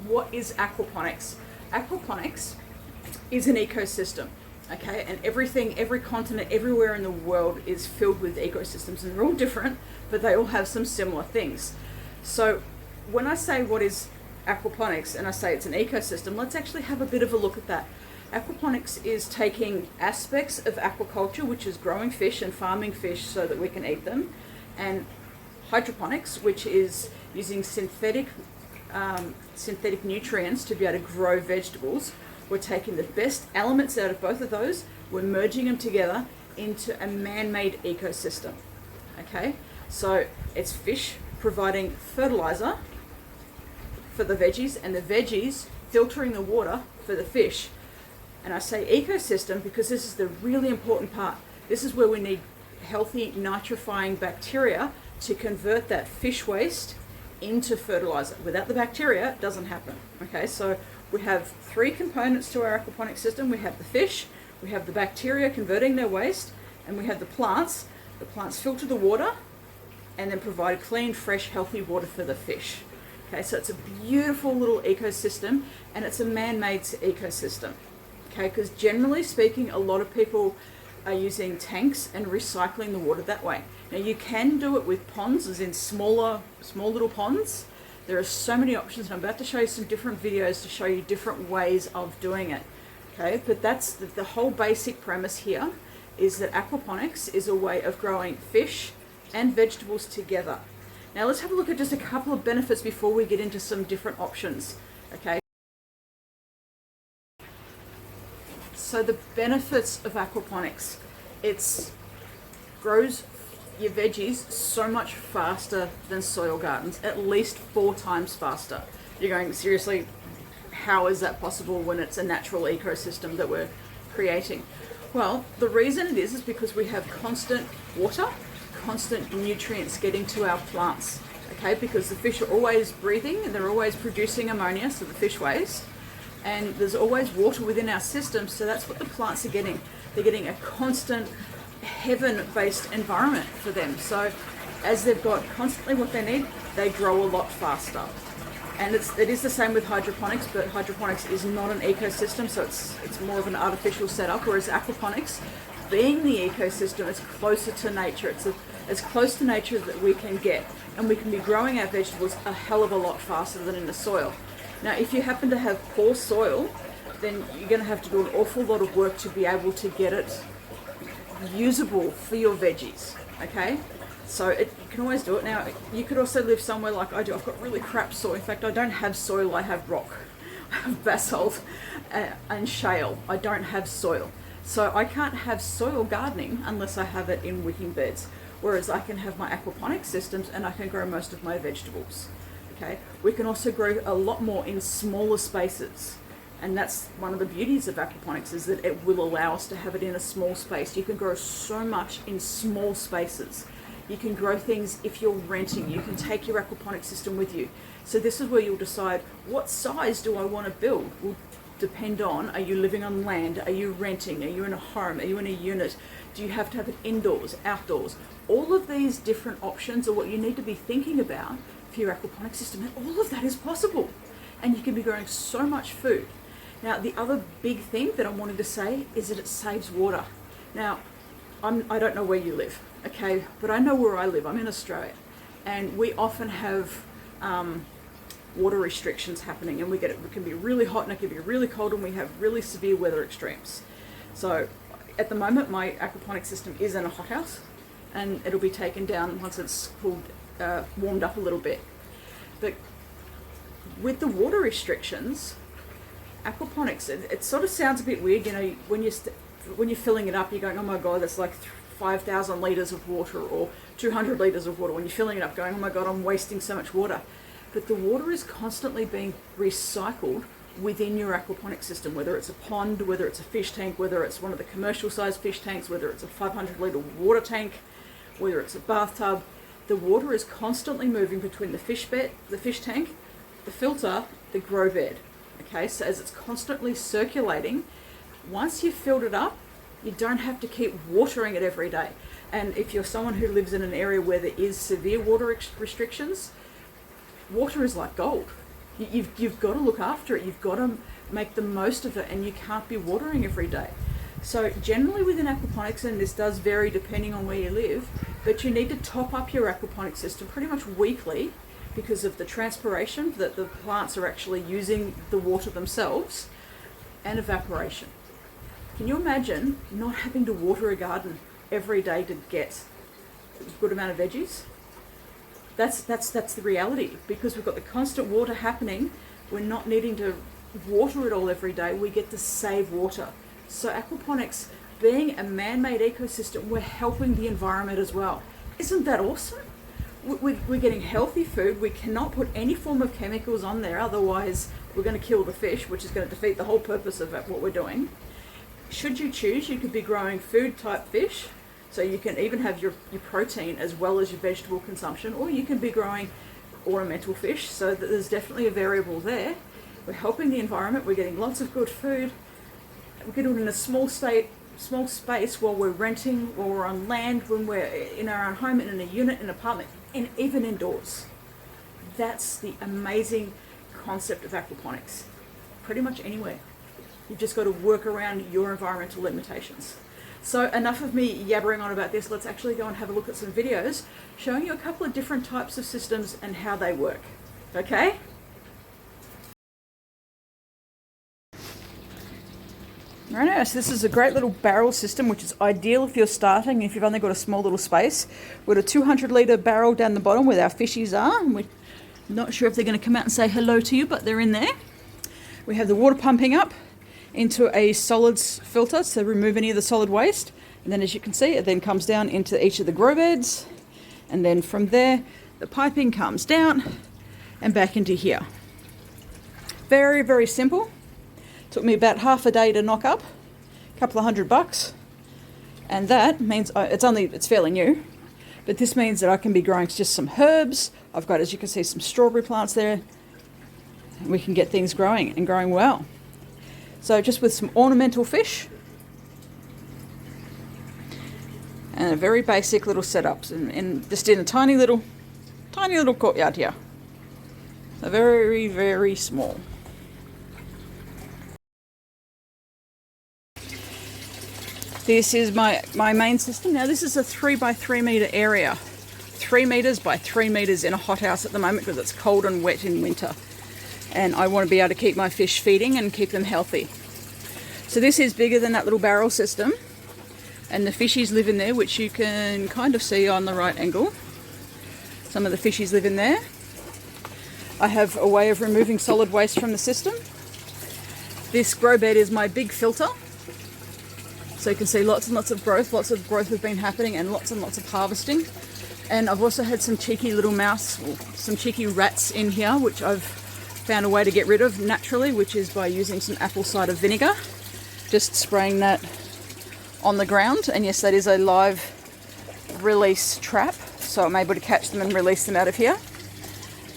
what is aquaponics? Aquaponics is an ecosystem, okay? And everything, every continent, everywhere in the world is filled with ecosystems, and they're all different, but they all have some similar things. So when I say what is aquaponics and I say it's an ecosystem, let's actually have a bit of a look at that. Aquaponics is taking aspects of aquaculture, which is growing fish and farming fish so that we can eat them, and hydroponics, which is using synthetic nutrients to be able to grow vegetables. We're taking the best elements out of both of those, we're merging them together into a man-made ecosystem. Okay, so it's fish providing fertiliser for the veggies, and the veggies filtering the water for the fish. And I say ecosystem because this is the really important part. This is where we need healthy nitrifying bacteria to convert that fish waste into fertiliser. Without the bacteria, it doesn't happen. Okay, so we have three components to our aquaponic system. We have the fish, we have the bacteria converting their waste, and we have the plants. The plants filter the water and then provide clean, fresh, healthy water for the fish. Okay, so it's a beautiful little ecosystem, and it's a man-made ecosystem. Okay, because generally speaking, a lot of people are using tanks and recycling the water that way. Now you can do it with ponds, as in small little ponds. There are so many options, and I'm about to show you some different videos to show you different ways of doing it. Okay, but that's the whole basic premise here, is that aquaponics is a way of growing fish and vegetables together. Now let's have a look at just a couple of benefits before we get into some different options. Okay. So the benefits of aquaponics, it grows your veggies so much faster than soil gardens, at least 4 times faster. You're going, seriously, how is that possible when it's a natural ecosystem that we're creating? Well, the reason it is because we have constant water, constant nutrients getting to our plants, okay? Because the fish are always breathing and they're always producing ammonia, so the fish waste, and there's always water within our system, so that's what the plants are getting. They're getting a constant heaven-based environment for them. So as they've got constantly what they need, they grow a lot faster. And it is the same with hydroponics, but hydroponics is not an ecosystem, so it's more of an artificial setup, whereas aquaponics, being the ecosystem, it's closer to nature. It's as close to nature that we can get, and we can be growing our vegetables a hell of a lot faster than in the soil. Now, if you happen to have poor soil, then you're going to have to do an awful lot of work to be able to get it usable for your veggies, okay? So you can always do it. Now, you could also live somewhere like I do. I've got really crap soil. In fact, I don't have soil, I have rock. I have basalt and shale. I don't have soil. So I can't have soil gardening unless I have it in wicking beds, whereas I can have my aquaponic systems and I can grow most of my vegetables. Okay, we can also grow a lot more in smaller spaces, and that's one of the beauties of aquaponics, is that it will allow us to have it in a small space. You can grow so much in small spaces. You can grow things if you're renting. You can take your aquaponic system with you. So this is where you'll decide, what size do I want to build? Will depend on, are you living on land? Are you renting? Are you in a home? Are you in a unit? Do you have to have it indoors, outdoors? All of these different options are what you need to be thinking about for your aquaponic system, and all of that is possible, and you can be growing so much food. Now, the other big thing that I wanted to say is that it saves water. Now, I don't know where you live, okay, but I know where I live. I'm in Australia, and we often have water restrictions happening, and it can be really hot and it can be really cold, and we have really severe weather extremes. So at the moment, my aquaponic system is in a hothouse, and it'll be taken down once it's cooled, warmed up a little bit. But with the water restrictions, aquaponics, it sort of sounds a bit weird, you know, when you're filling it up, you're going, oh my god, that's like 5,000 litres of water, or 200 litres of water. When you're filling it up, going, oh my god, I'm wasting so much water. But the water is constantly being recycled within your aquaponic system, whether it's a pond, whether it's a fish tank, whether it's one of the commercial sized fish tanks, whether it's a 500 litre water tank, whether it's a bathtub. The water is constantly moving between the fish tank, the filter, the grow bed. Okay, so as it's constantly circulating, once you've filled it up, you don't have to keep watering it every day. And if you're someone who lives in an area where there is severe water restrictions, water is like gold. You've got to look after it. You've got to make the most of it, and you can't be watering every day. So generally within aquaponics, and this does vary depending on where you live, but you need to top up your aquaponics system pretty much weekly because of the transpiration that the plants are actually using the water themselves, and evaporation. Can you imagine not having to water a garden every day to get a good amount of veggies? That's the reality, because we've got the constant water happening. We're not needing to water it all every day. We get to save water. So aquaponics, being a man-made ecosystem, we're helping the environment as well. Isn't that awesome? We're getting healthy food. We cannot put any form of chemicals on there, otherwise we're going to kill the fish, which is going to defeat the whole purpose of what we're doing. Should you choose, you could be growing food type fish, so you can even have your protein as well as your vegetable consumption, or you can be growing ornamental fish, so that there's definitely a variable there. We're helping the environment, we're getting lots of good food, we can do it in a small space while we're renting, while we're on land, when we're in our own home, in a unit, in an apartment, and even indoors. That's the amazing concept of aquaponics. Pretty much anywhere. You've just got to work around your environmental limitations. So enough of me yabbering on about this. Let's actually go and have a look at some videos showing you a couple of different types of systems and how they work. Okay? Right, so this is a great little barrel system, which is ideal if you're starting, if you've only got a small little space. We've got a 200-litre barrel down the bottom where our fishies are. And we're not sure if they're going to come out and say hello to you, but they're in there. We have the water pumping up into a solids filter to remove any of the solid waste. And then, as you can see, it then comes down into each of the grow beds. And then from there, the piping comes down and back into here. Very, very simple. Took me about half a day to knock up, a couple of $100. And that means it's fairly new, but this means that I can be growing just some herbs. I've got, as you can see, some strawberry plants there. And we can get things growing and growing well. So just with some ornamental fish and a very basic little setup, and just in a tiny little courtyard here. So very, very small. This is my main system. Now this is a 3 by 3 metre area. 3 metres by 3 metres in a hothouse at the moment because it's cold and wet in winter. And I want to be able to keep my fish feeding and keep them healthy. So this is bigger than that little barrel system. And the fishies live in there, which you can kind of see on the right angle. Some of the fishies live in there. I have a way of removing solid waste from the system. This grow bed is my big filter. So you can see lots and lots of growth has been happening, and lots of harvesting. And I've also had some cheeky little some cheeky rats in here, which I've found a way to get rid of naturally, which is by using some apple cider vinegar. Just spraying that on the ground. And yes, that is a live release trap, so I'm able to catch them and release them out of here.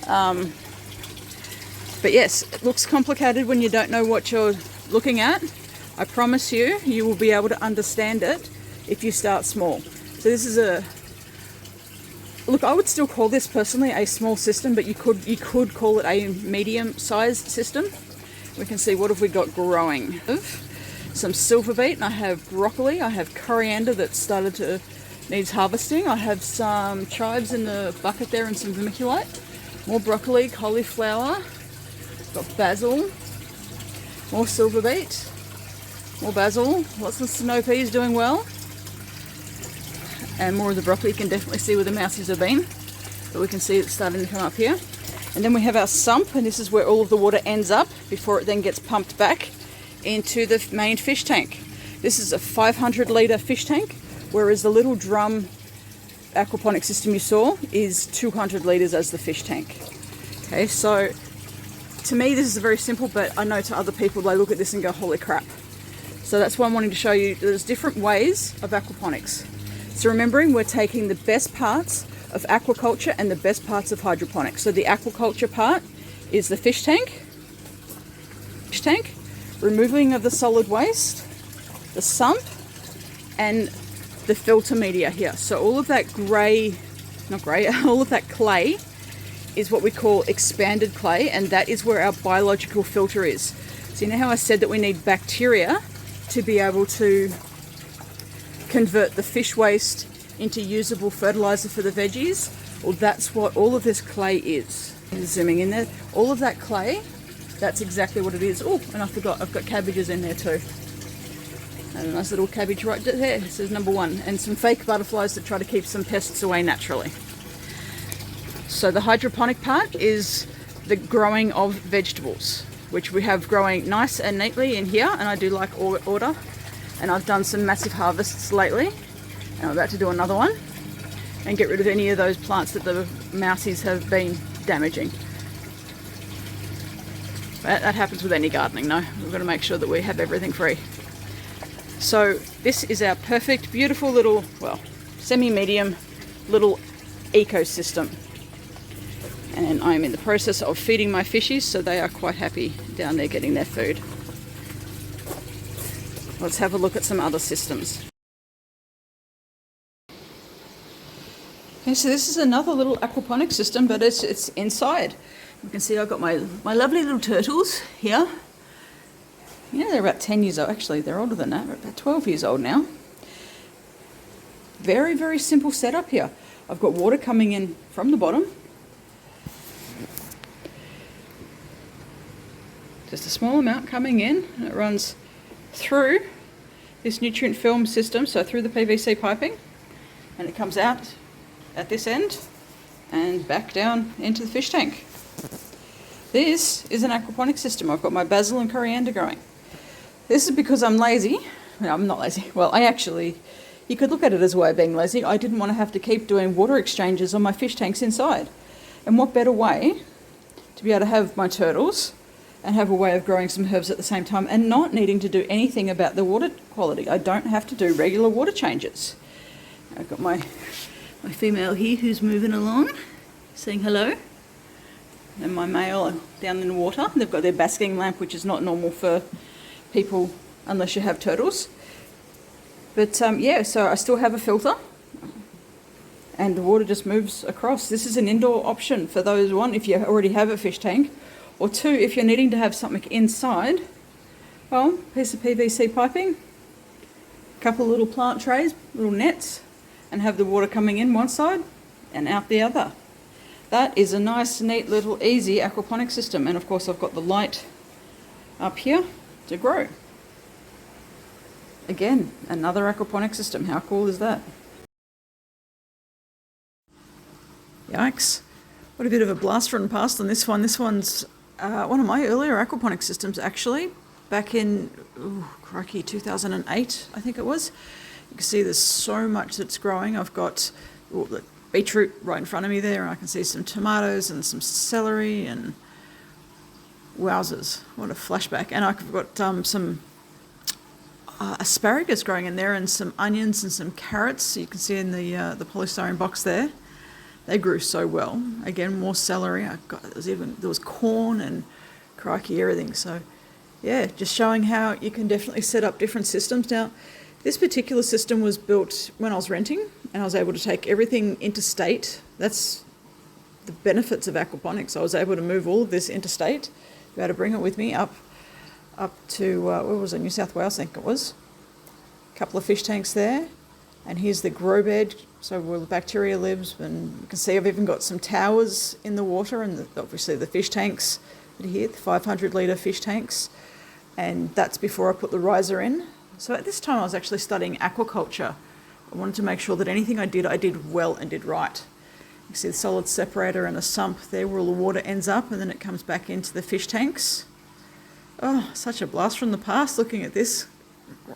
But yes, it looks complicated when you don't know what you're looking at. I promise you, you will be able to understand it if you start small. So this is look, I would still call this personally a small system, but you could call it a medium-sized system. We can see what have we got growing. Some silver beet, and I have broccoli, I have coriander that needs harvesting. I have some chives in the bucket there and some vermiculite. More broccoli, cauliflower, got basil, more silver beet. More basil, lots of snow peas doing well. And more of the broccoli. You can definitely see where the mousies have been. But we can see it's starting to come up here. And then we have our sump, and this is where all of the water ends up before it then gets pumped back into the main fish tank. This is a 500-litre fish tank, whereas the little drum aquaponic system you saw is 200 litres as the fish tank. Okay, so to me this is very simple, but I know to other people they look at this and go, holy crap. So that's why I'm wanting to show you there's different ways of aquaponics. So remembering, we're taking the best parts of aquaculture and the best parts of hydroponics. So the aquaculture part is the fish tank, removing of the solid waste, the sump, and the filter media here. So all of that all of that clay is what we call expanded clay, and that is where our biological filter is. So you know how I said that we need bacteria to be able to convert the fish waste into usable fertiliser for the veggies? Well, that's what all of this clay is. Zooming in there, all of that clay, that's exactly what it is. Oh, and I forgot, I've got cabbages in there too. And a nice little cabbage right there, this is number 1. And some fake butterflies to try to keep some pests away naturally. So the hydroponic part is the growing of vegetables, which we have growing nice and neatly in here, and I do like order. And I've done some massive harvests lately, and I'm about to do another one and get rid of any of those plants that the mousies have been damaging. But that happens with any gardening, no? We've got to make sure that we have everything free. So this is our perfect, beautiful little, well, semi-medium little ecosystem. And I'm in the process of feeding my fishies, so they are quite happy down there getting their food. Let's have a look at some other systems. Okay, so this is another little aquaponic system, but it's inside. You can see I've got my lovely little turtles here. You know, they're about 10 years old. Actually, they're older than that. They're about 12 years old now. Very, very simple setup here. I've got water coming in from the bottom. Just a small amount coming in, and it runs through this nutrient film system, so through the PVC piping, and it comes out at this end and back down into the fish tank. This is an aquaponic system. I've got my basil and coriander growing. This is because I'm lazy. No, I'm not lazy. Well, you could look at it as a way of being lazy. I didn't want to have to keep doing water exchanges on my fish tanks inside. And what better way to be able to have my turtles and have a way of growing some herbs at the same time and not needing to do anything about the water quality. I don't have to do regular water changes. I've got my female here who's moving along, saying hello. And my male are down in the water. They've got their basking lamp, which is not normal for people unless you have turtles. But yeah, so I still have a filter and the water just moves across. This is an indoor option for those, one, if you already have a fish tank, or two, if you're needing to have something inside. Well, piece of PVC piping, a couple of little plant trays, little nets, and have the water coming in one side and out the other. That is a nice, neat, little, easy aquaponic system. And of course I've got the light up here to grow. Again, another aquaponic system. How cool is that? Yikes. What a bit of a blast from the past on this one. This one's one of my earlier aquaponic systems, actually. Back in, crikey, 2008, I think it was. You can see there's so much that's growing. I've got the beetroot right in front of me there, and I can see some tomatoes and some celery, and wowzers, what a flashback. And I've got some asparagus growing in there, and some onions and some carrots. So you can see in the polystyrene box there. They grew so well. Again, more celery. There was corn and crikey, everything. So yeah, just showing how you can definitely set up different systems. Now, this particular system was built when I was renting, and I was able to take everything interstate. That's the benefits of aquaponics. I was able to move all of this interstate, be able to bring it with me up to, where was it, New South Wales, I think it was. A couple of fish tanks there. And here's the grow bed, so where the bacteria lives. And you can see I've even got some towers in the water, and obviously the fish tanks that are here, the 500 litre fish tanks. And that's before I put the riser in. So at this time I was actually studying aquaculture. I wanted to make sure that anything I did well and did right. You can see the solid separator and a sump there where all the water ends up, and then it comes back into the fish tanks. Oh, such a blast from the past looking at this.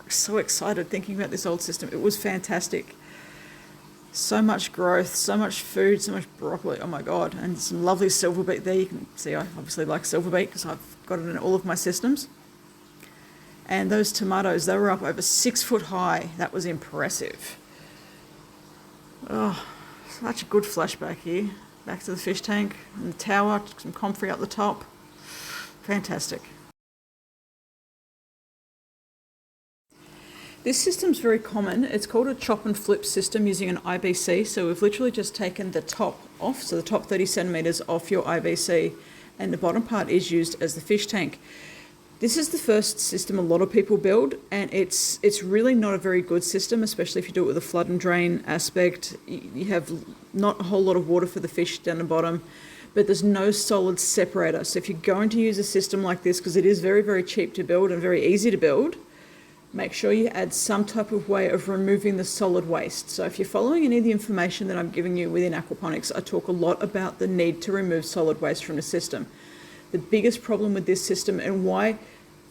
So excited thinking about this old system. It was fantastic. So much growth, so much food, so much broccoli. Oh my God. And some lovely silver beet there. You can see I obviously like silver beet because I've got it in all of my systems. And those tomatoes, they were up over 6 foot high. That was impressive. Oh, such a good flashback here. Back to the fish tank and the tower, some comfrey up the top. Fantastic. This system's very common. It's called a chop and flip system using an IBC. So we've literally just taken the top off, so the top 30 centimetres off your IBC, and the bottom part is used as the fish tank. This is the first system a lot of people build, and it's really not a very good system, especially if you do it with a flood and drain aspect. You have not a whole lot of water for the fish down the bottom, but there's no solid separator. So if you're going to use a system like this, because it is very, very cheap to build and very easy to build, make sure you add some type of way of removing the solid waste. So if you're following any of the information that I'm giving you within aquaponics, I talk a lot about the need to remove solid waste from the system. The biggest problem with this system, and why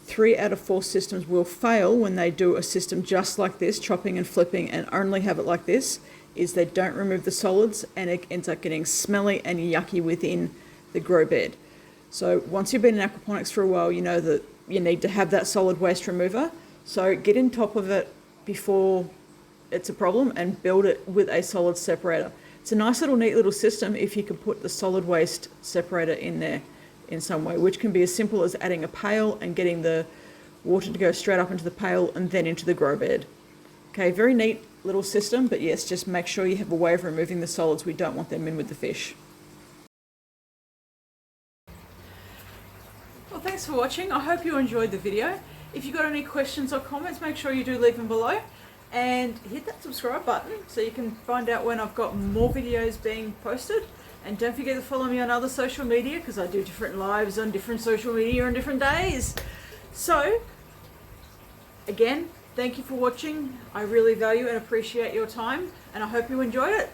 3 out of 4 systems will fail when they do a system just like this, chopping and flipping, and only have it like this, is they don't remove the solids, and it ends up getting smelly and yucky within the grow bed. So once you've been in aquaponics for a while, you know that you need to have that solid waste remover. So get on top of it before it's a problem and build it with a solid separator. It's a nice little neat little system if you can put the solid waste separator in there in some way, which can be as simple as adding a pail and getting the water to go straight up into the pail and then into the grow bed. Okay, very neat little system, but yes, just make sure you have a way of removing the solids. We don't want them in with the fish. Well, thanks for watching. I hope you enjoyed the video. If you've got any questions or comments, make sure you do leave them below, and hit that subscribe button so you can find out when I've got more videos being posted. And don't forget to follow me on other social media, because I do different lives on different social media on different days. So, again, thank you for watching. I really value and appreciate your time, and I hope you enjoyed it.